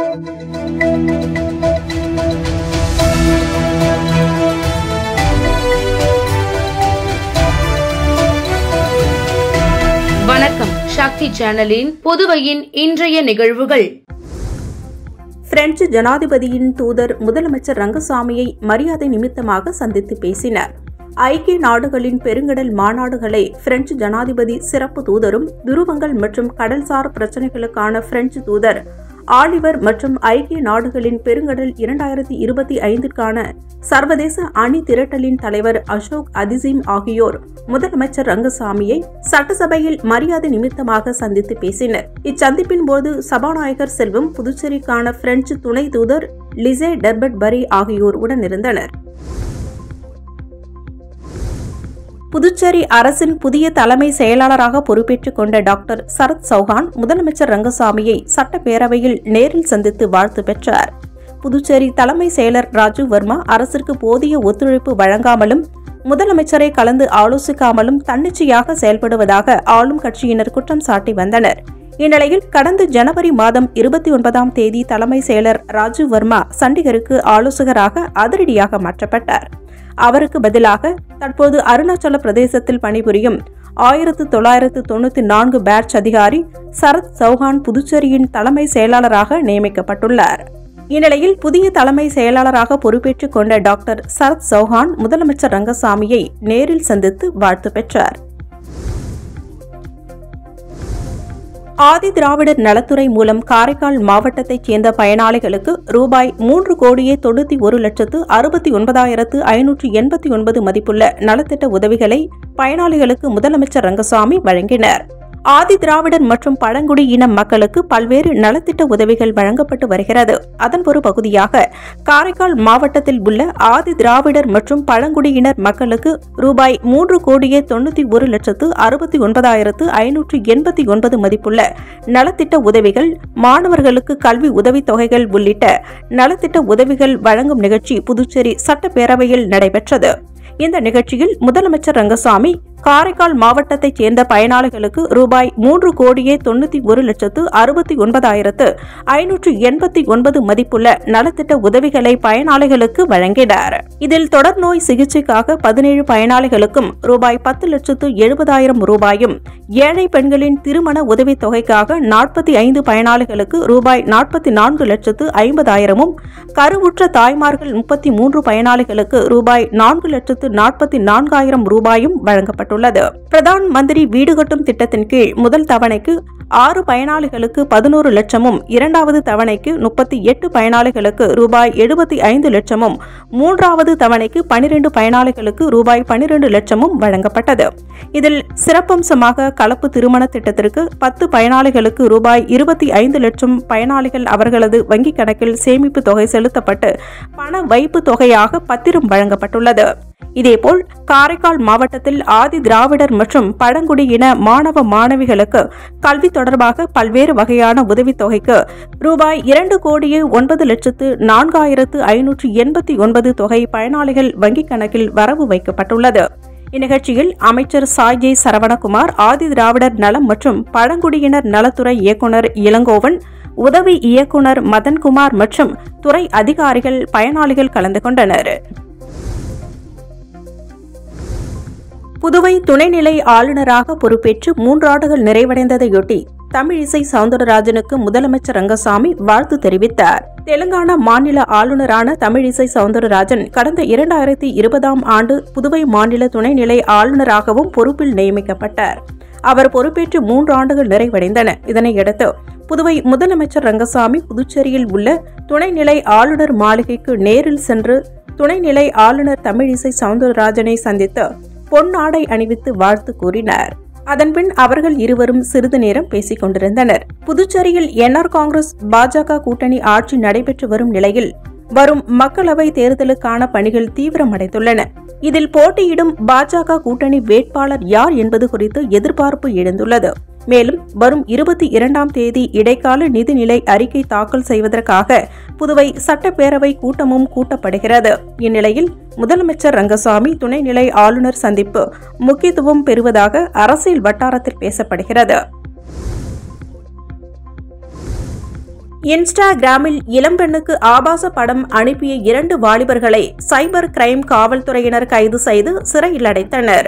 வணக்கம். சக்தி சேனலின் புதுவையின் இன்றைய நிகழ்வுகள். பிரெஞ்சு ஜனாதிபதியின் தூதர் முதலமைச்சர் ரங்கசாமியை மரியாதை நிமித்தமாக சந்தித்து பேசினர். ஐக்கிய நாடுகளின் பெருங்கடல் மாநாடுகளை பிரெஞ்சு ஜனாதிபதி சிறப்பு தூதரும் துருவங்கள் மற்றும் கடல்சார் பிரச்சினைகளுக்கான பிரெஞ்சு தூதர் ஆலிவர் மற்றும் ஐக்கிய நாடுகளின் பெருங்கடல் 2025க்கான சர்வதேச அணி திரட்டலின் தலைவர் அசோக் அதிசீம் ஆகியோர் முதலமைச்சர் ரங்கசாமியை சட்டசபையில் மரியாதை நிமித்தமாக சந்தித்து பேசினர். இச்சந்திப்பின் போது சபாநாயகர் செல்வம், புதுச்சேரிக்கான பிரெஞ்சு துணை தூதர் லிசே டர்பட் பரி ஆகியோர் உடனிருந்தனர். புதுச்சேரி அரசின் புதிய தலைமை செயலாளராக பொறுப்பேற்றுக் கொண்ட டாக்டர் சரத் சௌஹான் முதலமைச்சர் ரங்கசாமியை சட்டப்பேரவையில் நேரில் சந்தித்து வாழ்த்து பெற்றார். புதுச்சேரி தலைமை செயலர் ராஜு வர்மா அரசிற்கு போதிய ஒத்துழைப்பு வழங்காமலும் முதலமைச்சரை கலந்து ஆலோசிக்காமலும் தன்னிச்சையாக செயல்படுவதாக ஆளும் கட்சியினர் குற்றம் சாட்டி வந்தனர். இந்நிலையில் கடந்த ஜனவரி மாதம் 29ஆம் தேதி தலைமை செயலர் ராஜு வர்மா சண்டிகருக்கு ஆலோசகராக அதிரடியாக மாற்றப்பட்டார். அவருக்கு பதிலாக தற்போது அருணாச்சல பிரதேசத்தில் பணிபுரியும் 1994 பேட்ச் அதிகாரி சரத் சௌஹான் புதுச்சேரியின் தலைமை செயலாளராக நியமிக்கப்பட்டுள்ளார். இந்நிலையில் புதிய தலைமை செயலாளராக பொறுப்பேற்றுக் கொண்ட டாக்டர் சரத் சௌஹான் முதலமைச்சர் ரங்கசாமியை நேரில் சந்தித்து வாழ்த்து பெற்றார். ஆதி திராவிடர் நலத்துறை மூலம் காரைக்கால் மாவட்டத்தைச் சேர்ந்த பயனாளிகளுக்கு ரூபாய் 3,91,69,589 மதிப்புள்ள நலத்திட்ட உதவிகளை பயனாளிகளுக்கு முதலமைச்சர் ரங்கசாமி வழங்கினார். ஆதி திராவிடர் மற்றும் பழங்குடியின மக்களுக்கு பல்வேறு நலத்திட்ட உதவிகள் வழங்கப்பட்டு வருகிறது. அதன் ஒரு பகுதியாக காரைக்கால் மாவட்டத்தில் உள்ள ஆதி திராவிடர் மற்றும் பழங்குடியினர் மக்களுக்கு ரூபாய் 3,69,69,589 மதிப்புள்ள நலத்திட்ட உதவிகள், மாணவர்களுக்கு கல்வி உதவித்தொகைகள் உள்ளிட்ட நலத்திட்ட உதவிகள் வழங்கும் நிகழ்ச்சி புதுச்சேரி சட்டப்பேரவையில் நடைபெற்றது. இந்த நிகழ்ச்சியில் முதலமைச்சர் ரங்கசாமி காரைக்கால் மாவட்டத்தைச் சேர்ந்த பயனாளிகளுக்கு ரூபாய் 3,91,69,589 மதிப்புள்ள நலத்திட்ட உதவிகளை பயனாளிகளுக்கு வழங்கினார். இதில் தொடர் நோய் சிகிச்சைக்காக 17 பயனாளிகளுக்கும் ரூபாய் 10,70,000 ரூபாயும், ஏழை பெண்களின் திருமண உதவித் தொகைக்காக 45 பயனாளிகளுக்கு ரூபாய் 44,50,000, கருவுற்ற தாய்மார்கள் 33 பயனாளிகளுக்கு ரூபாய் 4,44,000 ரூபாயும் வழங்கப்பட்டது. பிரதான் மந்திரி வீடு கட்டும் திட்டத்தின் கீழ் முதல் தவணைக்கு 6 பயனாளிகளுக்கு 11 லட்சமும், இரண்டாவது தவணைக்கு 38 பயனாளிகளுக்கு ரூபாய் 75 லட்சமும், மூன்றாவது தவணைக்கு 12 பயனாளிகளுக்கு ரூபாய் 12 லட்சமும் வழங்கப்பட்டது. இதில் சிறப்பம்சமாக கலப்பு திருமண திட்டத்திற்கு 10 பயனாளிகளுக்கு ரூபாய் 25 லட்சம் பயனாளிகள் அவர்களது வங்கிக் கணக்கில் சேமிப்பு தொகை செலுத்தப்பட்டு பண வைப்பு தொகையாக பத்திரம் வழங்கப்பட்டுள்ளது. இதேபோல் காரைக்கால் மாவட்டத்தில் ஆதி திராவிடர் மற்றும் பழங்குடியின மாணவ மாணவிகளுக்கு கல்வி தொடர்பாக பல்வேறு வகையான உதவித் தொகைக்கு ரூபாய் 2,09,04,589 தொகை பயனாளிகள் வங்கிக் கணக்கில் வரவு வைக்கப்பட்டுள்ளது. இந்நிகழ்ச்சியில் அமைச்சர் சாய்ஜே சரவணகுமார், ஆதி திராவிடர் நலம் மற்றும் பழங்குடியினர் நலத்துறை இயக்குநர் இளங்கோவன், உதவி இயக்குநர் மதன்குமார் மற்றும் துறை அதிகாரிகள், பயனாளிகள் கலந்து கொண்டனர். புதுவை துணைநிலை ஆளுநராக பொறுப்பேற்று 3 ஆண்டுகள் நிறைவடைந்ததையொட்டி தமிழிசை சவுந்தரராஜனுக்கு முதலமைச்சர் ரங்கசாமி வாழ்த்து தெரிவித்தார். தெலுங்கானா மாநில ஆளுநரான தமிழிசை சவுந்தரராஜன் கடந்த 2020ஆம் ஆண்டு புதுவை மாநில துணைநிலை ஆளுநராகவும் பொறுப்பில் நியமிக்கப்பட்டார். அவர் பொறுப்பேற்று 3 ஆண்டுகள் நிறைவடைந்தன. இதனையடுத்து புதுவை முதலமைச்சர் ரங்கசாமி புதுச்சேரியில் உள்ள துணைநிலை ஆளுநர் மாளிகைக்கு நேரில் சென்று துணைநிலை ஆளுநர் தமிழிசை சவுந்தரராஜனை சந்தித்து பொன்னாடை அணிவித்து வாழ்த்து கூறினார். அதன்பின் அவர்கள் இருவரும் சிறிது நேரம் பேசிக் கொண்டிருந்தனர். புதுச்சேரியில் என்ஆர் காங்கிரஸ் பாஜக கூட்டணி ஆட்சி நடைபெற்று வரும் நிலையில் வரும் மக்களவை தேர்தலுக்கான பணிகள் தீவிரமடைந்துள்ளன. இதில் போட்டியிடும் பாஜக கூட்டணி வேட்பாளர் யார் என்பது குறித்து எதிர்பார்ப்பு எழுந்துள்ளது. மேலும் வரும் 22ஆம் தேதி இடைக்கால நிதிநிலை அறிக்கை தாக்கல் செய்வதற்காக புதுவை சட்டப்பேரவை கூட்டமும் கூட்டப்படுகிறது. இந்நிலையில் முதலமைச்சர் ரங்கசாமி துணைநிலை ஆளுநர் சந்திப்பு முக்கியத்துவம் பெறுவதாக அரசியல் வட்டாரத்தில் பேசப்படுகிறது. இன்ஸ்டாகிராமில் இளம்பெண்ணுக்கு ஆபாச படம் அனுப்பிய 2 வாலிபர்களை சைபர் கிரைம் காவல்துறையினர் கைது செய்து சிறையில் அடைத்தனர்.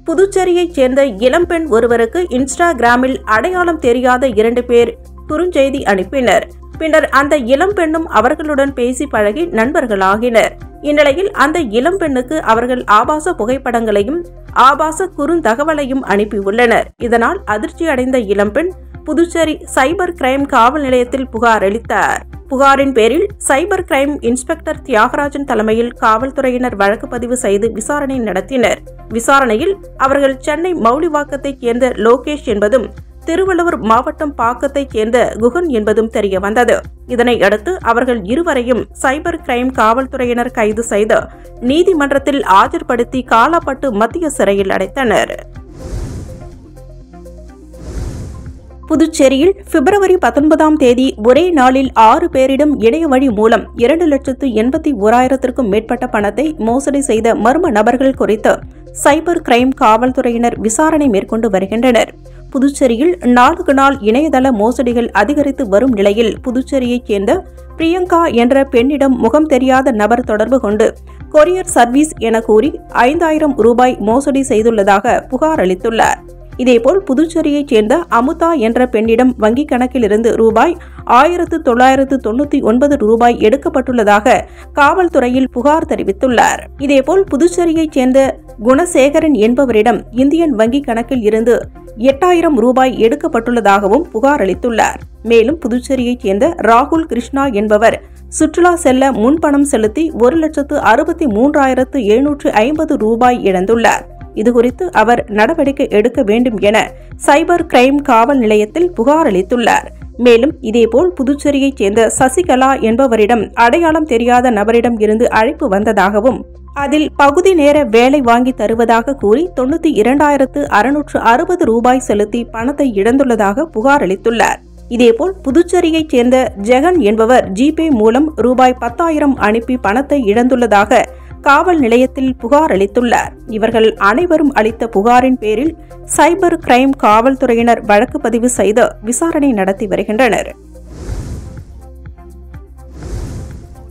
புதுச்சேரியைச் சேர்ந்த இளம்பெண் ஒருவருக்கு இன்ஸ்டாகிராமில் அடையாளம் தெரியாத 2 பேர் குறுஞ்செய்தி அனுப்பினர். பின்னர் அந்த இளம்பெண்ணும் அவர்களுடன் பேசி பழகி நண்பர்களாகினர். இந்நிலையில் அந்த இளம்பெண்ணுக்கு அவர்கள் ஆபாச புகைப்படங்களையும் ஆபாச குறுந்தகவலையும் அனுப்பியுள்ளனர். இதனால் அதிர்ச்சி அடைந்த இளம்பெண் புதுச்சேரி சைபர் கிரைம் காவல் நிலையத்தில் புகார் அளித்தார். புகாரின் பேரில் சைபர் கிரைம் இன்ஸ்பெக்டர் தியாகராஜன் தலைமையில் காவல்துறையினர் வழக்கு பதிவு செய்து விசாரணை நடத்தினர். விசாரணையில் அவர்கள் சென்னை மௌலிவாக்கத்தைச் சேர்ந்த லோகேஷ் என்பதும் திருவள்ளூர் மாவட்டம் பாக்கத்தைச் சேர்ந்த குகன் என்பதும் தெரிய வந்தது. இதனை அடுத்து அவர்கள் இருவரையும் சைபர் கிரைம் காவல்துறையினர் கைது செய்து நீதிமன்றத்தில் ஆஜர்படுத்தி காலாப்பட்டு மத்திய சிறையில் அடைத்தனர். புதுச்சேரியில் பிப்ரவரி 19ஆம் தேதி ஒரே நாளில் 6 பேரிடம் இணைய வழி மூலம் 2,81,000க்கும் மேற்பட்ட பணத்தை மோசடி செய்த மர்ம நபர்கள் குறித்து சைபர் கிரைம் காவல்துறையினர் விசாரணை மேற்கொண்டு வருகின்றனர். புதுச்சேரியில் நாளுக்கு நாள் இணையதள மோசடிகள் அதிகரித்து வரும் நிலையில் புதுச்சேரியைச் சேர்ந்த பிரியங்கா என்ற பெண்ணிடம் முகம் தெரியாத நபர் தொடர்பு கொண்டு கொரியர் சர்வீஸ் என கூறி 5,000 ரூபாய் மோசடி செய்துள்ளதாக புகார் அளித்துள்ளார். இதேபோல் புதுச்சேரியைச் சேர்ந்த அமுதா என்ற பெண்ணிடம் வங்கிக் கணக்கில் இருந்து ரூபாய் 1,999 ரூபாய் எடுக்கப்பட்டுள்ளதாக காவல்துறையில் புகார் தெரிவித்துள்ளார். இதேபோல் புதுச்சேரியைச் சேர்ந்த குணசேகரன் என்பவரிடம் இந்தியன் வங்கிக் கணக்கில் இருந்து 8,000 ரூபாய் எடுக்கப்பட்டுள்ளதாகவும் புகார் அளித்துள்ளார். மேலும் புதுச்சேரியைச் சேர்ந்த ராகுல் கிருஷ்ணா என்பவர் சுற்றுலா செல்ல முன்பணம் செலுத்தி 1,63,750 ரூபாய் இழந்துள்ளார். இதுகுறித்து அவர் நடவடிக்கை எடுக்க வேண்டும் என சைபர் கிரைம் காவல் நிலையத்தில் புகார் அளித்துள்ளார். மேலும் இதேபோல் புதுச்சேரியைச் சேர்ந்த சசிகலா என்பவரிடம் அடையாளம் தெரியாத நபரிடம் இருந்து அழைப்பு வந்ததாகவும் அதில் பகுதி நேர வேலை வாங்கி தருவதாக கூறி 92,660 ரூபாய் செலுத்தி பணத்தை இழந்துள்ளதாக புகார் அளித்துள்ளார். இதேபோல் புதுச்சேரியைச் சேர்ந்த ஜெகன் என்பவர் ஜிபே மூலம் ரூபாய் 10,000 அனுப்பி பணத்தை இழந்துள்ளதாக காவல் நிலையத்தில் புகார் அளித்துள்ளார். இவர்கள் அனைவரும் அளித்த புகாரின் பேரில் சைபர் கிரைம் காவல்துறையினர் வழக்கு பதிவு செய்து விசாரணை நடத்தி வருகின்றனர்.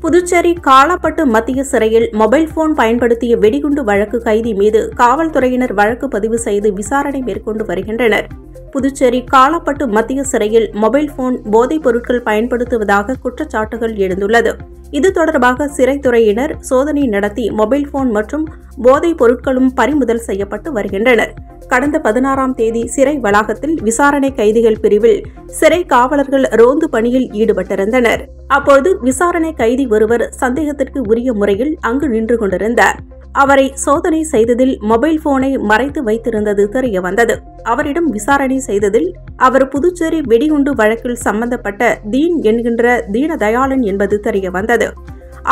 புதுச்சேரி காலாப்பட்டு மத்திய சிறையில் மொபைல் போன் பயன்படுத்திய வெடிகுண்டு வழக்கு கைதி மீது காவல்துறையினர் வழக்கு பதிவு செய்து விசாரணை மேற்கொண்டு வருகின்றனர். புதுச்சேரி காலாப்பட்டு மத்திய சிறையில் மொபைல் போன் போதைப் பொருட்கள் பயன்படுத்துவதாக குற்றச்சாட்டுகள் எழுந்துள்ளது. இது தொடர்பாக சிறைத்துறையினர் சோதனை நடத்தி மொபைல் போன் மற்றும் போதைப் பொருட்களும் பறிமுதல் செய்யப்பட்டு வருகின்றனர். கடந்த 16ஆம் தேதி சிறை வளாகத்தில் விசாரணை கைதிகள் பிரிவில் சிறை காவலர்கள் ரோந்து பணியில் ஈடுபட்டிருந்தனர். அப்போது விசாரணை கைதி ஒருவர் சந்தேகத்திற்கு உரிய முறையில் அங்கு நின்று கொண்டிருந்தார். அவரை சோதனை செய்ததில் மொபைல் போனை மறைத்து வைத்திருந்தது தெரிய வந்தது. அவரிடம் விசாரணை செய்ததில் அவர் புதுச்சேரி வெடிகுண்டு வழக்கில் சம்பந்தப்பட்ட தீன் என்கின்ற தீனதயாளன் என்பது தெரிய வந்தது.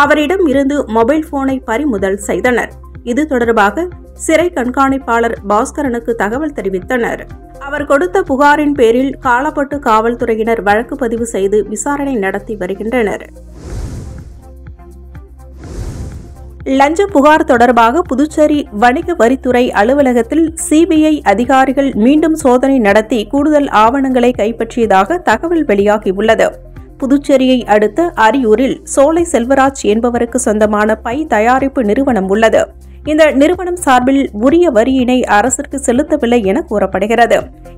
அவரிடம் இருந்து மொபைல் போனை பறிமுதல் செய்தனர். இது தொடர்பாக சிறை கண்காணிப்பாளர் பாஸ்கரனுக்கு தகவல் தெரிவித்தனர். அவர் கொடுத்த புகாரின் பேரில் காலாப்பட்டு காவல்துறையினர் வழக்கு பதிவு செய்து விசாரணை நடத்தி வருகின்றனர். லஞ்ச புகார் தொடர்பாக புதுச்சேரி வணிக வரித்துறை அலுவலகத்தில் சிபிஐ அதிகாரிகள் மீண்டும் சோதனை நடத்தி கூடுதல் ஆவணங்களை கைப்பற்றியதாக தகவல் வெளியாகியுள்ளது. புதுச்சேரியை அடுத்த அரியூரில் சோலை செல்வராஜ் என்பவருக்கு சொந்தமான பை தயாரிப்பு நிறுவனம் உள்ளது. இந்த நிறுவனம் சார்பில் உரிய வரியினை அரசிற்கு செலுத்தவில்லை என கூறப்படுகிறது.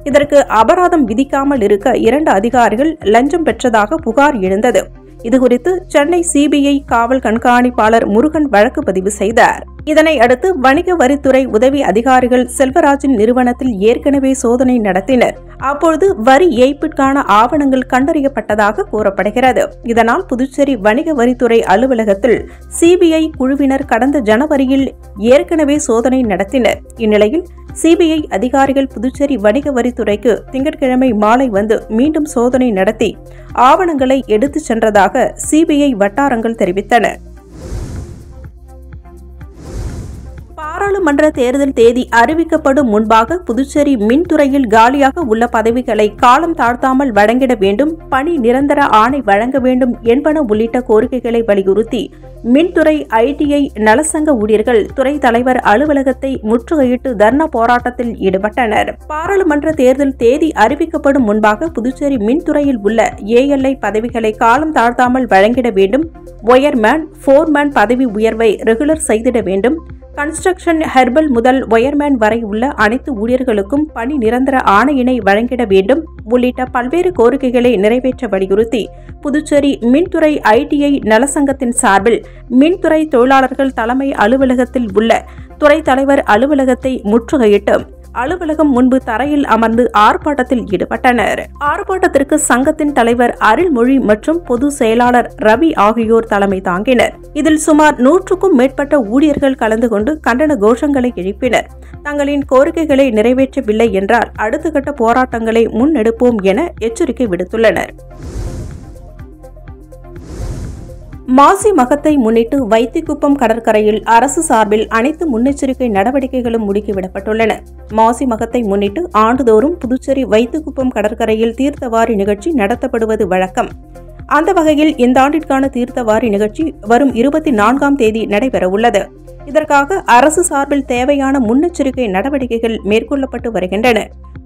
இதற்கு அபராதம் விதிக்காமல் இருக்க 2 அதிகாரிகள் லஞ்சம் பெற்றதாக புகார் எழுந்தது. இதுகுறித்து சென்னை சிபிஐ காவல் கண்காணிப்பாளர் முருகன் வழக்கு பதிவு செய்தார். இதனை அடுத்து வணிக வரித்துறை உதவி அதிகாரிகள் செல்வராஜின் நிறுவனத்தில் ஏற்கனவே சோதனை நடத்தினர். அப்பொழுது வரி ஏய்ப்பிற்கான ஆவணங்கள் கண்டறியப்பட்டதாக கூறப்படுகிறது. இதனால் புதுச்சேரி வணிக வரித்துறை அலுவலகத்தில் சிபிஐ குழுவினர் கடந்த ஜனவரியில் ஏற்கனவே சோதனை நடத்தினர். இந்நிலையில் சிபிஐ அதிகாரிகள் புதுச்சேரி வணிக வரித்துறைக்கு திங்கட்கிழமை மாலை வந்து மீண்டும் சோதனை நடத்தி ஆவணங்களை எடுத்துச் சென்றதாக சிபிஐ வட்டாரங்கள் தெரிவித்தன. பாராளுமன்ற தேர்தல் தேதி அறிவிக்கப்படும் முன்பாக புதுச்சேரி மின்துறையில் காலியாக உள்ள பதவிகளை காலம் தாழ்த்தாமல் வழங்கிட வேண்டும், பணி நிரந்தர ஆணை வழங்க வேண்டும் என்பன உள்ளிட்ட கோரிக்கைகளை வலியுறுத்தி மின்துறை ஐடிஐ நலசங்க ஊழியர்கள் துறை தலைவர் அலுவலகத்தை முற்றுகையிட்டு தர்ணா போராட்டத்தில் ஈடுபட்டனர். பாராளுமன்ற தேர்தல் தேதி அறிவிக்கப்படும் முன்பாக புதுச்சேரி மின்துறையில் உள்ள ஏஎல்ஐ பதவிகளை காலம் தாழ்த்தாமல் வழங்கிட வேண்டும், ஒயர்மேன், ஃபோர்மேன் பதவி உயர்வை ரெகுலர் செய்திட வேண்டும், கன்ஸ்ட்ரக்ஷன் ஹெர்பல் முதல் ஒயர்மேன் வரை உள்ள அனைத்து ஊழியர்களுக்கும் பணி நிரந்தர ஆணையினை வழங்கிட வேண்டும் உள்ளிட்ட பல்வேறு கோரிக்கைகளை நிறைவேற்ற வலியுறுத்தி புதுச்சேரி மின்துறை ஐடிஐ நலசங்கத்தின் சார்பில் மின்துறை தொழிலாளர்கள் தலைமை அலுவலகத்தில் உள்ள துறை தலைவர் அலுவலகத்தை முற்றுகையிட்டு அலுவலகம் முன்பு தரையில் அமர்ந்து ஆர்ப்பாட்டத்தில் ஈடுபட்டனர். ஆர்ப்பாட்டத்திற்கு சங்கத்தின் தலைவர் அருள்மொழி மற்றும் பொதுச் செயலாளர் ரவி ஆகியோர் தலைமை தாங்கினர். இதில் சுமார் 100க்கும் மேற்பட்ட ஊழியர்கள் கலந்து கொண்டு கண்டன கோஷங்களை எழுப்பினர். தங்களின் கோரிக்கைகளை நிறைவேற்றவில்லை என்றால் அடுத்த கட்ட போராட்டங்களை முன்னெடுப்போம் என எச்சரிக்கை விடுத்துள்ளனர். மாசி மகத்தை முன்னிட்டு வைத்திக்குப்பம் கடற்கரையில் அரசு சார்பில் அனைத்து முன்னெச்சரிக்கை நடவடிக்கைகளும் முடுக்கிவிடப்பட்டுள்ளன. மாசி மகத்தை முன்னிட்டு ஆண்டுதோறும் புதுச்சேரி வைத்திக்குப்பம் கடற்கரையில் தீர்த்தவாரி நிகழ்ச்சி நடத்தப்படுவது வழக்கம். அந்த வகையில் இந்த ஆண்டிற்கான தீர்த்தவாரி நிகழ்ச்சி வரும் 24ஆம் தேதி நடைபெறவுள்ளது. இதற்காக அரசு சார்பில் தேவையான முன்னெச்சரிக்கை நடவடிக்கைகள் மேற்கொள்ளப்பட்டு வருகின்றன.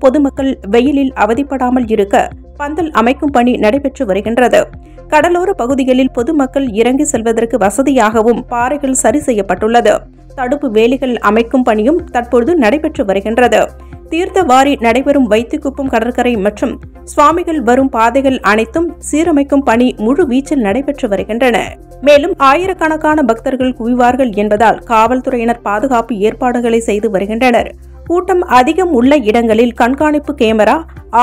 பொதுமக்கள் வெயிலில் அவதிப்படாமல் இருக்க பந்தல் அமைக்கும் பணி நடைபெற்று வருகின்றது. கடலோர பகுதிகளில் பொதுமக்கள் இறங்கி செல்வதற்கு வசதியாகவும் பாறைகள் சரி செய்யப்பட்டுள்ளது. தடுப்பு வேலிகள் அமைக்கும் பணியும் தற்பொழுது நடைபெற்று வருகின்றது. தீர்த்தவாரி நடைபெறும் வைத்திக்குப்பம் கடற்கரை மற்றும் சுவாமிகள் வரும் பாதைகள் அனைத்தும் சீரமைக்கும் பணி முழு வீச்சில் நடைபெற்று வருகின்றன. மேலும் ஆயிரக்கணக்கான பக்தர்கள் குவிவார்கள் என்பதால் காவல்துறையினர் பாதுகாப்பு ஏற்பாடுகளை செய்து வருகின்றனர். கூட்டம் அதிகம் உள்ள இடங்களில் கண்காணிப்பு கேமரா,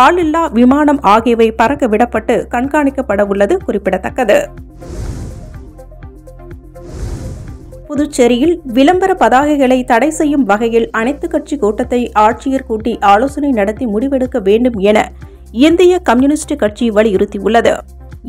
ஆளில்லா விமானம் ஆகியவை பறக்க விடப்பட்டு கண்காணிக்கப்பட உள்ளது குறிப்பிடத்தக்கது. புதுச்சேரியில் விளம்பர பதாகைகளை தடை செய்யும் வகையில் அனைத்து கட்சி கூட்டத்தை ஆட்சியர் கூட்டி ஆலோசனை நடத்தி முடிவெடுக்க வேண்டும் என இந்திய கம்யூனிஸ்ட் கட்சி வலியுறுத்தியுள்ளது.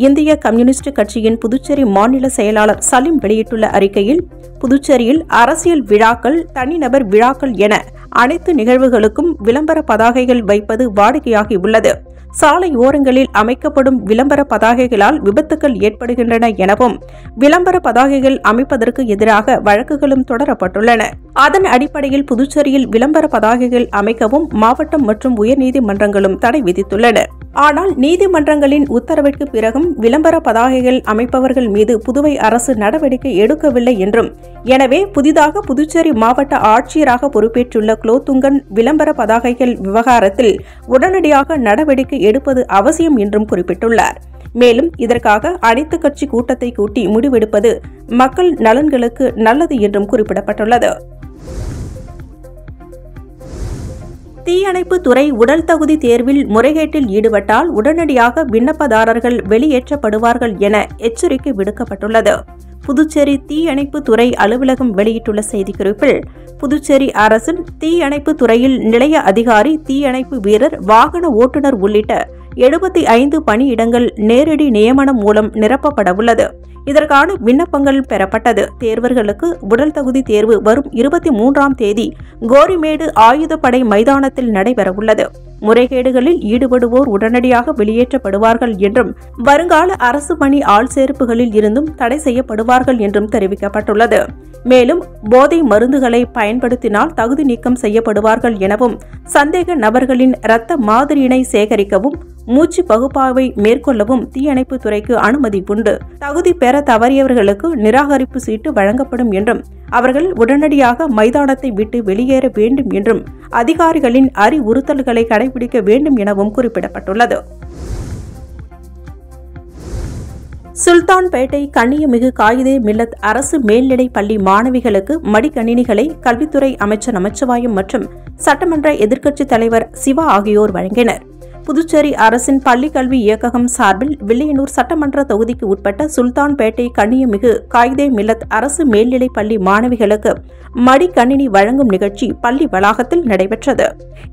இந்திய கம்யூனிஸ்ட் கட்சியின் புதுச்சேரி மாநில செயலாளர் சலீம் வெளியிட்டுள்ள அறிக்கையில், புதுச்சேரியில் அரசியல் விழாக்கள், தனிநபர் விழாக்கள் என அனைத்து நிகழ்வுகளுக்கும் விளம்பர பதாகைகள் வைப்பது வாடிக்கையாகியுள்ளது. சாலை ஓரங்களில் அமைக்கப்படும் விளம்பர பதாகைகளால் விபத்துகள் ஏற்படுகின்றன எனவும் விளம்பர பதாகைகள் அமைப்பதற்கு எதிராக வழக்குகளும் தொடரப்பட்டுள்ளன. அதன் அடிப்படையில் புதுச்சேரியில் விளம்பர பதாகைகள் அமைக்கவும் மாவட்டம் மற்றும் உயர்நீதிமன்றங்களும் தடை விதித்துள்ளன. ஆனால் நீதிமன்றங்களின் உத்தரவிற்கு பிறகும் விளம்பர பதாகைகள் அமைப்பவர்கள் மீது புதுவை அரசு நடவடிக்கை எடுக்கவில்லை என்றும், எனவே புதிதாக புதுச்சேரி மாவட்ட ஆட்சியராக பொறுப்பேற்றுள்ள குலோத்துங்கன் விளம்பர பதாகைகள் விவகாரத்தில் உடனடியாக நடவடிக்கை எடுப்பது அவசியம் என்றும் குறிப்பிட்டுள்ளார். மேலும் இதற்காக அனைத்து கட்சி கூட்டத்தை கூட்டி முடிவெடுப்பது மக்கள் நலன்களுக்கு நல்லது என்றும் குறிப்பிடப்பட்டுள்ளது. தீயணைப்பு துறை உடல் தகுதி தேர்வில் முறைகேட்டில் ஈடுபட்டால் உடனடியாக விண்ணப்பதாரர்கள் வெளியேற்றப்படுவார்கள் என எச்சரிக்கை விடுக்கப்பட்டுள்ளது. புதுச்சேரி தீயணைப்பு துறை அலுவலகம் வெளியிட்டுள்ள செய்திக்குறிப்பில், புதுச்சேரி அரசின் தீயணைப்பு துறையில் நிலைய அதிகாரி, தீயணைப்பு வீரர், வாகன ஓட்டுநர் உள்ளிட்ட 75 பணியிடங்கள் நேரடி நியமனம் மூலம் நிரப்பப்பட உள்ளது. இதற்கான விண்ணப்பங்கள் பெறப்பட்டது. தேர்வர்களுக்கு உடல் தகுதி தேர்வு வரும் 23ஆம் தேதி கோரிமேடு ஆயுதப்படை மைதானத்தில் நடைபெறவுள்ளது. முறைகேடுகளில் ஈடுபடுவோர் உடனடியாக வெளியேற்றப்படுவார்கள் என்றும், வருங்கால அரசு பணி ஆள் சேர்ப்புகளில் இருந்தும் தடை செய்யப்படுவார்கள் என்றும் தெரிவிக்கப்பட்டுள்ளது. மேலும் போதை மருந்துகளை பயன்படுத்தினால் தகுதி நீக்கம் செய்யப்படுவார்கள் எனவும், சந்தேக நபர்களின் இரத்த மாதிரியினை சேகரிக்கவும் மூச்சு பகுப்பாய்வை மேற்கொள்ளவும் தீயணைப்பு துறைக்கு அனுமதி உண்டு. தகுதி பெற தவறியவர்களுக்கு நிராகரிப்பு சீட்டு வழங்கப்படும் என்றும், அவர்கள் உடனடியாக மைதானத்தை விட்டு வெளியேற வேண்டும் என்றும் அதிகாரிகளின் அறிவுறுத்தல்களை கடைபிடிக்க வேண்டும் எனவும் குறிப்பிடப்பட்டுள்ளது. சுல்தான்பேட்டை கண்ணியமிகு காயிதே மில்லத் அரசு மேல்நிலைப் பள்ளி மாணவிகளுக்கு மடிக்கணினிகளை கல்வித்துறை அமைச்சர் நமச்சிவாயம் மற்றும் சட்டமன்ற எதிர்க்கட்சித் தலைவர் சிவா ஆகியோர் வழங்கினர். புதுச்சேரி அரசின் பள்ளிக்கல்வி இயக்ககம் சார்பில் வில்லியனூர் சட்டமன்ற தொகுதிக்கு உட்பட்ட சுல்தான்பேட்டை கண்ணியமிகு காயிதே மில்லத் அரசு மேல்நிலைப் பள்ளி மாணவிகளுக்கு மடிக்கணினி வழங்கும் நிகழ்ச்சி பள்ளி வளாகத்தில் நடைபெற்றது.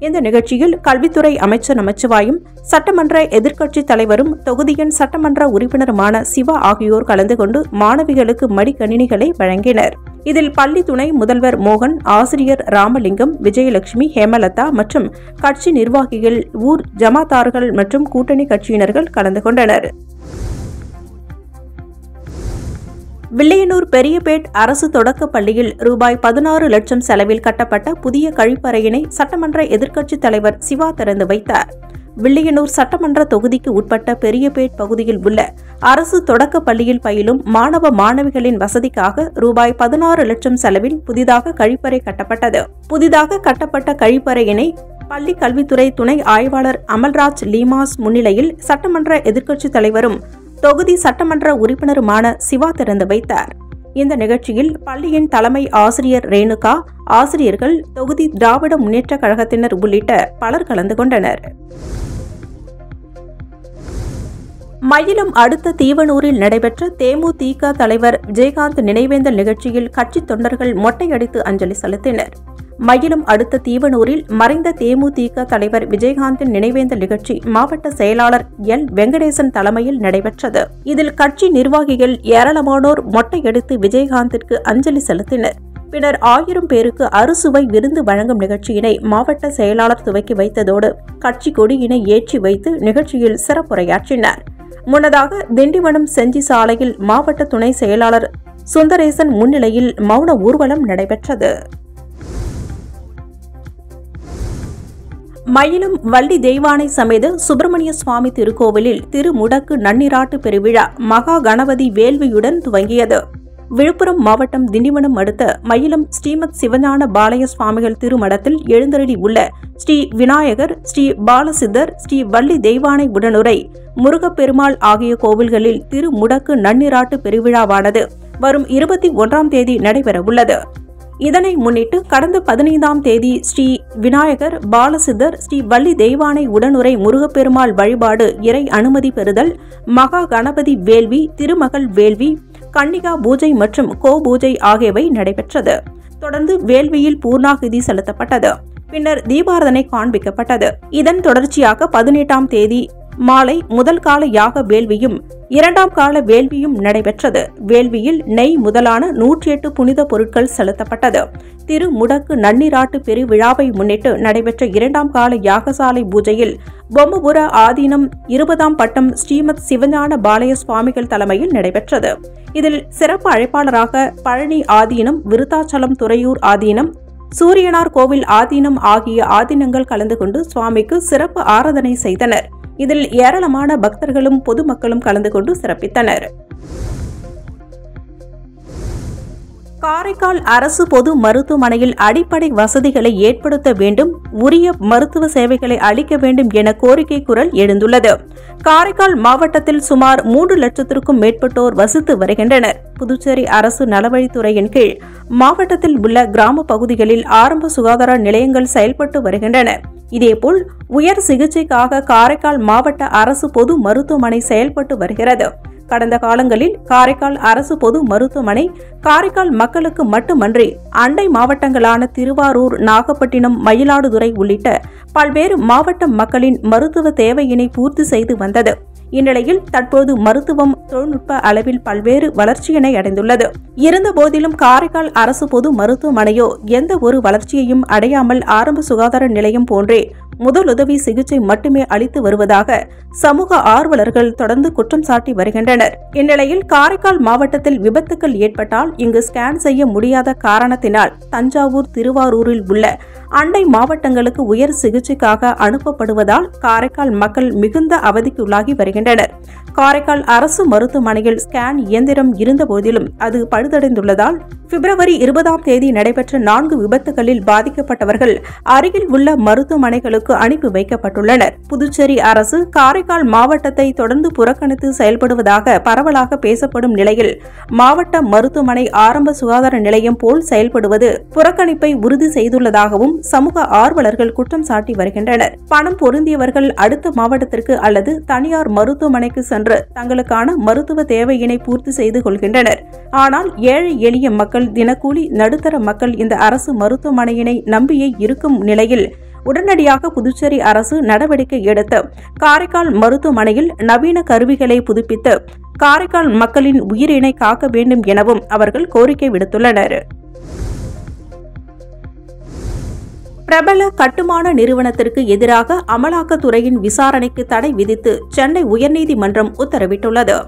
இந்த நிகழ்ச்சியில் கல்வித்துறை அமைச்சர் நமச்சிவாயும், சட்டமன்ற எதிர்க்கட்சித் தலைவரும் தொகுதியின் சட்டமன்ற உறுப்பினருமான சிவா ஆகியோர் கலந்து கொண்டு மாணவிகளுக்கு மடிக்கணினிகளை வழங்கினர். இதில் பள்ளி துணை முதல்வர் மோகன், ஆசிரியர் ராமலிங்கம், விஜயலட்சுமி, ஹேமலதா மற்றும் கட்சி நிர்வாகிகள், ஊர் ஜமாத்தார்கள் மற்றும் கூட்டணி கட்சியினர்கள் கலந்து கொண்டனர். வில்லியனூர் பெரியபேட் அரசு தொடக்கப் பள்ளியில் ரூபாய் 16 லட்சம் செலவில் கட்டப்பட்ட புதிய கழிப்பறையினை சட்டமன்ற எதிர்க்கட்சித் தலைவர் சிவா திறந்து வைத்தார். வில்லியனூர் சட்டமன்ற தொகுதிக்கு உட்பட்ட பெரியபேட் பகுதியில் உள்ள அரசு தொடக்கப் பள்ளியில் பயிலும் மாணவ மாணவிகளின் வசதிக்காக ரூபாய் 16 லட்சம் செலவில் புதிதாக கழிப்பறை கட்டப்பட்டது. புதிதாக கட்டப்பட்ட கழிப்பறையினை பள்ளி கல்வித்துறை துணை ஆய்வாளர் அமல்ராஜ் லீமாஸ் முன்னிலையில் சட்டமன்ற எதிர்க்கட்சித் தலைவரும் தொகுதி சட்டமன்ற உறுப்பினருமான சிவா திறந்து வைத்தார். இந்த நிகழ்ச்சியில் பள்ளியின் தலைமை ஆசிரியர் ரேணுகா, ஆசிரியர்கள், தொகுதி திராவிட முன்னேற்ற கழகத்தினர் உள்ளிட்ட பலர் கலந்து கொண்டனர். மயிலம் அடுத்த தீவனூரில் நடைபெற்ற தேமுதிக தலைவர் விஜயகாந்த் நினைவேந்தல் நிகழ்ச்சியில் கட்சித் தொண்டர்கள் மொட்டையடித்து அஞ்சலி செலுத்தினர். மயிலம் அடுத்த தீவனூரில் மறைந்த தேமுதிக தலைவர் விஜயகாந்தின் நினைவேந்தல் நிகழ்ச்சி மாவட்ட செயலாளர் எல் வெங்கடேசன் தலைமையில் நடைபெற்றது. இதில் கட்சி நிர்வாகிகள் ஏராளமானோர் மொட்டையடித்து விஜயகாந்திற்கு அஞ்சலி செலுத்தினர். பின்னர் 1000 பேருக்கு அறுசுவை விருந்து வழங்கும் நிகழ்ச்சியினை மாவட்ட செயலாளர் துவக்கி வைத்ததோடு கட்சி கொடியினை ஏற்றி வைத்து நிகழ்ச்சியில் சிறப்புரையாற்றினார். முன்னதாக திண்டிவனம் செஞ்சி சாலையில் மாவட்ட துணை செயலாளர் சுந்தரேசன் முன்னிலையில் மௌன ஊர்வலம் நடைபெற்றது. மயிலம் வள்ளி தெய்வானை சமேத சுப்பிரமணிய சுவாமி திருக்கோவிலில் திருமுடக்கு நன்னீராட்டு பெருவிழா மகா கணபதி வேள்வியுடன் துவங்கியது. விழுப்புரம் மாவட்டம் திண்டிவனம் அடுத்த மயிலம் ஸ்ரீமத் சிவஞான பாலய சுவாமிகள் திருமடத்தில் எழுந்தருளி உள்ள ஸ்ரீ விநாயகர், ஸ்ரீ பாலசித்தர், ஸ்ரீ வள்ளி தெய்வானை உடனுரை, முருகப்பெருமாள் ஆகிய கோவில்களில் திருமுடக்கு நன்னீராட்டு பெருவிழாவானது வரும் 21ஆம் தேதி நடைபெறவுள்ளது. இதனை முன்னிட்டு கடந்த 15ஆம் தேதி ஸ்ரீ விநாயகர், பாலசித்தர், ஸ்ரீ வள்ளி தெய்வானை உடனுரை முருகப்பெருமாள் வழிபாடு, இறை அனுமதி பெறுதல், மகா கணபதி வேள்வி, திருமகள் வேள்வி, கன்னிகா பூஜை மற்றும் கோ பூஜை ஆகியவை நடைபெற்றது. தொடர்ந்து வேள்வியில் பூர்ணாகுதி செலுத்தப்பட்டது. பின்னர் தீபாராதனை காண்பிக்கப்பட்டது. இதன் தொடர்ச்சியாக 18ஆம் தேதி மாலை முதல் கால யாக வேள்வியும் 2ஆம் கால வேள்வியும் நடைபெற்றது. வேள்வியில் நெய் முதலான 108 புனித பொருட்கள் செலுத்தப்பட்டது. திருமுடக்கு நன்னீராட்டு பெருவிழாவை முன்னிட்டு நடைபெற்ற 2ஆம் கால யாகசாலை பூஜையில் பொம்மபுர ஆதீனம் 20ஆம் பட்டம் ஸ்ரீமத் சிவஞான பாலய சுவாமிகள் தலைமையில் நடைபெற்றது. இதில் சிறப்பு அழைப்பாளராக பழனி ஆதீனம், விருத்தாச்சலம் துறையூர் ஆதீனம், சூரியனார் கோவில் ஆதீனம் ஆகிய ஆதீனங்கள் கலந்து கொண்டு சுவாமிக்கு சிறப்பு ஆராதனை செய்தனர். இதில் ஏராளமான பக்தர்களும் பொதுமக்களும் கலந்து கொண்டு சிறப்பித்தனர். காரைக்கால் அரசு பொது மருத்துவமனையில் அடிப்படை வசதிகளை ஏற்படுத்த வேண்டும், உரிய மருத்துவ சேவைகளை அளிக்க வேண்டும் என கோரிக்கை குரல் எழுந்துள்ளது. காரைக்கால் மாவட்டத்தில் சுமார் 3 லட்சத்திற்கும் மேற்பட்டோர் வசித்து வருகின்றனர். புதுச்சேரி அரசு நலவழித்துறையின் கீழ் மாவட்டத்தில் உள்ள கிராம பகுதிகளில் ஆரம்ப சுகாதார நிலையங்கள் செயல்பட்டு வருகின்றன. இதேபோல் உயர் சிகிச்சைக்காக காரைக்கால் மாவட்ட அரசு பொது மருத்துவமனை செயல்பட்டு வருகிறது. கடந்த காலங்களில் காரைக்கால் அரசு பொது மருத்துவமனை காரைக்கால் மக்களுக்கு மட்டுமன்றி அண்டை மாவட்டங்களான திருவாரூர், நாகப்பட்டினம், மயிலாடுதுறை உள்ளிட்ட பல்வேறு மாவட்ட மக்களின் மருத்துவ தேவையினை பூர்த்தி செய்து வந்தது. இந்நிலையில் தற்போது மருத்துவம் தொழில்நுட்ப அளவில் பல்வேறு வளர்ச்சியினை அடைந்துள்ளது. இருந்தபோதிலும் காரைக்கால் அரசு பொது மருத்துவமனையோ எந்த ஒரு வளர்ச்சியையும் அடையாமல் ஆரம்ப சுகாதார நிலையம் போன்றே முதலுதவி சிகிச்சை மட்டுமே அளித்து வருவதாக சமூக ஆர்வலர்கள் தொடர்ந்து குற்றம் சாட்டி வருகின்றனர். இந்நிலையில் காரைக்கால் மாவட்டத்தில் விபத்துக்கள் ஏற்பட்டால் இங்கு ஸ்கேன் செய்ய முடியாத காரணத்தினால் தஞ்சாவூர், திருவாரூரில் உள்ள அண்டை மாவட்டங்களுக்கு உயர் சிகிச்சைக்காக அனுப்பப்படுவதால் காரைக்கால் மக்கள் மிகுந்த அவதிக்குள்ளாகி வருகின்றனர். காரைக்கால் அரசு மருத்துவமனையில் ஸ்கேன் இயந்திரம் இருந்தபோதிலும் அது பழுதடைந்துள்ளதால் பிப்ரவரி 20ஆம் தேதி நடைபெற்ற 4 விபத்துகளில் பாதிக்கப்பட்டவர்கள் அருகில் உள்ள மருத்துவமனைகளுக்கு அனுப்பி வைக்கப்பட்டுள்ளனர். புதுச்சேரி அரசு காரைக்கால் மாவட்டத்தை தொடர்ந்து புறக்கணித்து செயல்படுவதாக பரவலாக பேசப்படும் நிலையில் மாவட்ட மருத்துவமனை ஆரம்ப சுகாதார நிலையம் போல் செயல்படுவது புறக்கணிப்பை உறுதி செய்துள்ளதாகவும் சமூக ஆர்வலர்கள் குற்றம் சாட்டி வருகின்றனர். பணம் பொருந்தியவர்கள் அடுத்த மாவட்டத்திற்கு அல்லது தனியார் மருத்துவமனைக்கு சென்று தங்களுக்கான மருத்துவ தேவையினை பூர்த்தி செய்து கொள்கின்றனர். ஆனால் ஏழை எளிய மக்கள், தினக்கூலி நடுத்தர மக்கள் இந்த அரசு மருத்துவமனையினை நம்பியே இருக்கும் நிலையில் உடனடியாக புதுச்சேரி அரசு நடவடிக்கை எடுத்து காரைக்கால் மருத்துவமனையில் நவீன கருவிகளை புதுப்பித்து காரைக்கால் மக்களின் உயிரினை காக்க வேண்டும் எனவும் அவர்கள் கோரிக்கை விடுத்துள்ளனர். பிரபல கட்டுமான நிறுவனத்திற்கு எதிராக அமலாக்கத்துறையின் விசாரணைக்கு தடை விதித்து சென்னை உயர்நீதிமன்றம் உத்தரவிட்டுள்ளது.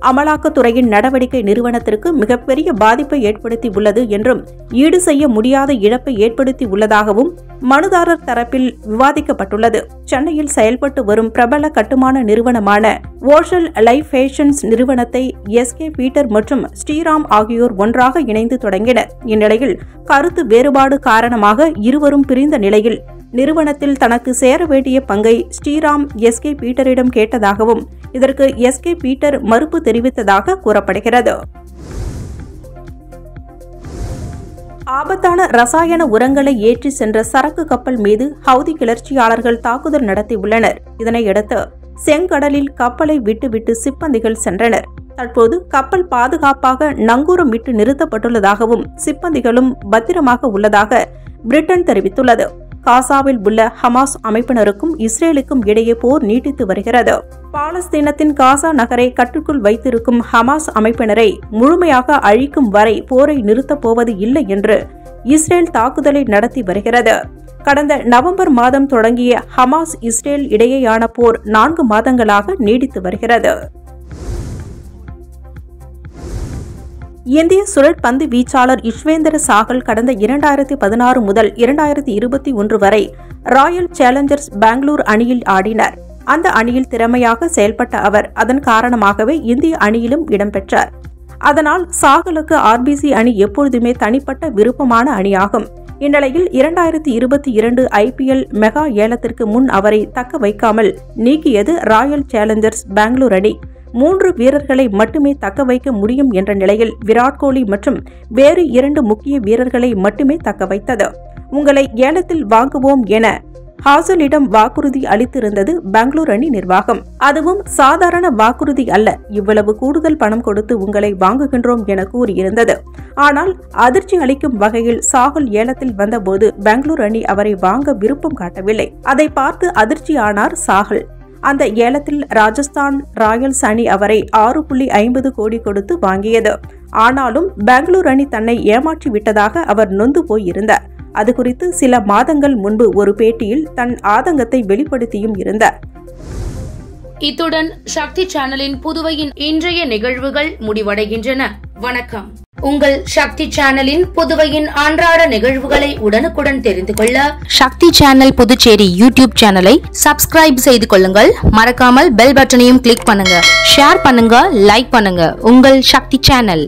அமலாக்கத்துறையின் நடவடிக்கை நிறுவனத்திற்கு மிகப்பெரிய பாதிப்பை ஏற்படுத்தி உள்ளது என்றும் ஈடு செய்ய முடியாத இழப்பை ஏற்படுத்தி உள்ளதாகவும் மனுதாரர் தரப்பில் விவாதிக்கப்பட்டுள்ளது. சென்னையில் செயல்பட்டு வரும் பிரபல கட்டுமான நிறுவனமான ஓஷல் லைஃப் ஃபேஷன்ஸ் நிறுவனத்தை எஸ்கே பீட்டர் மற்றும் ஸ்ரீராம் ஆகியோர் ஒன்றாக இணைந்து தொடங்கினர். இந்நிலையில் கருத்து வேறுபாடு காரணமாக இருவரும் பிரிந்த நிலையில் நிறுவனத்தில் தனக்கு சேர வேண்டிய பங்கை ஸ்ரீராம் எஸ்கே பீட்டரிடம் கேட்டதாகவும் இதற்கு எஸ்கே பீட்டர் மறுப்பு தெரிவித்ததாக கூறப்படுகிறது. ஆபத்தான ரசாயன உரங்களை ஏற்றி சென்ற சரக்கு கப்பல் மீது ஹவுதி கிளர்ச்சியாளர்கள் தாக்குதல் நடத்தியுள்ளனர். இதனையடுத்து செங்கடலில் கப்பலை விட்டுவிட்டு சிப்பந்திகள் சென்றனர். தற்போது கப்பல் பாதுகாப்பாக நங்கூரமிட்டு நிறுத்தப்பட்டுள்ளதாகவும் சிப்பந்திகளும் பத்திரமாக உள்ளதாக பிரிட்டன் தெரிவித்துள்ளது. காசாவில் உள்ள ஹமாஸ் அமைப்பினருக்கும் இஸ்ரேலுக்கும் இடையே போர் நீட்டித்து வருகிறது. பாலஸ்தீனத்தின் காசா நகரை கட்டுக்குள் வைத்திருக்கும் ஹமாஸ் அமைப்பினரை முழுமையாக அழிக்கும் வரை போரை நிறுத்தப் போவது இல்லை என்று இஸ்ரேல் தாக்குதலை நடத்தி வருகிறது. கடந்த நவம்பர் மாதம் தொடங்கிய ஹமாஸ் இஸ்ரேல் இடையேயான போர் 4 மாதங்களாக நீடித்து வருகிறது. இந்திய சுழற்பந்து வீச்சாளர் யுஸ்வேந்திர சாகல் கடந்த 2016 முதல் 2021 வரை ராயல் சேலஞ்சர்ஸ் பெங்களூர் அணியில் ஆடினார். அந்த அணியில் திறமையாக செயல்பட்ட அவர் அதன் காரணமாகவே இந்திய அணியிலும் இடம்பெற்றார். அதனால் சாகலுக்கு ஆர்பிசி அணி எப்பொழுதுமே தனிப்பட்ட விருப்பமான அணியாகும். இந்நிலையில் 2022 IPL மெகா ஏலத்திற்கு முன் அவரை தக்க வைக்காமல் நீக்கியது ராயல் சேலஞ்சர்ஸ் பெங்களூர் அணி. 3 வீரர்களை மட்டுமே தக்க வைக்க முடியும் என்ற நிலையில் விராட் கோலி மற்றும் வேறு 2 முக்கிய வீரர்களை மட்டுமே தக்க வைத்தது. உங்களை ஏலத்தில் வாங்குவோம் என ஹாசலிடம் வாக்குறுதி அளித்திருந்தது பெங்களூர் அணி நிர்வாகம். அதுவும் சாதாரண வாக்குறுதி அல்ல, இவ்வளவு கூடுதல் பணம் கொடுத்து உங்களை வாங்குகின்றோம் என கூறியிருந்தது. ஆனால் அதிர்ச்சி அளிக்கும் வகையில் சாகல் ஏலத்தில் வந்தபோது பெங்களூர் அணி அவரை வாங்க விருப்பம் காட்டவில்லை. அதை பார்த்து அதிர்ச்சியானார் சாகல். அந்த ஏலத்தில் ராஜஸ்தான் ராயல்ஸ் அணி அவரை 6.50 கோடி கொடுத்து வாங்கியது. ஆனாலும் பெங்களூர் அணி தன்னை ஏமாற்றி விட்டதாக அவர் நொந்து போயிருந்தார். அது குறித்து சில மாதங்கள் முன்பு ஒரு பேட்டியில் தன் ஆதங்கத்தை வெளிப்படுத்தியும் இருந்தார். இத்துடன் சக்தி சேனலின் புதுவையின் இன்றைய நிகழ்வுகள் முடிவடைகின்றன. வணக்கம். உங்கள் சக்தி சேனலின் புதுவையின் அன்றாட நிகழ்வுகளை உடனுக்குடன் தெரிந்து கொள்ள சக்தி சேனல் புதுச்சேரி யூடியூப் சேனலை சப்ஸ்கிரைப் செய்து கொள்ளுங்கள். மறக்காமல் பெல் பட்டனையும் கிளிக் பண்ணுங்க, ஷேர் பண்ணுங்க, லைக் பண்ணுங்க. உங்கள் சக்தி சேனல்.